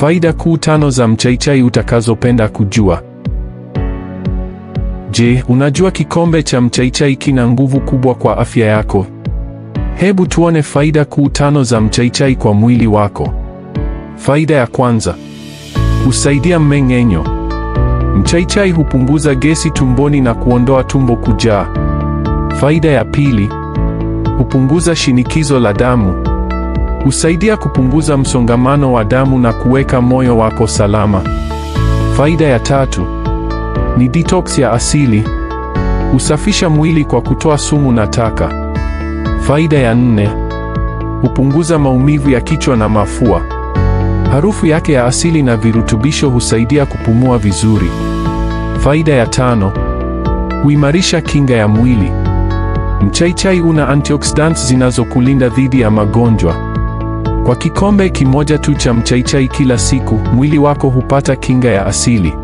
Faida kuu 5 za mchaichai utakazopenda kujua. Je, unajua kikombe cha mchaichai kina nguvu kubwa kwa afya yako? Hebu tuone faida kuu 5 za mchaichai kwa mwili wako. Faida ya kwanza, husaidia mmeng'enyo. Mchaichai hupunguza gesi tumboni na kuondoa tumbo kujaa. Faida ya pili, hupunguza shinikizo la damu. Husaidia kupunguza msongamano wa damu na kuweka moyo wako salama. Faida ya tatu, ni detox ya asili. Husafisha mwili kwa kutoa sumu na taka. Faida ya 4, hupunguza maumivu ya kichwa na mafua. Harufu yake ya asili na virutubisho husaidia kupumua vizuri. Faida ya 5, huimarisha kinga ya mwili. Mchaichai una antioxidants zinazokulinda dhidi ya magonjwa. Kwa kikombe kimoja tu cha mchaichai kila siku, mwili wako hupata kinga ya asili.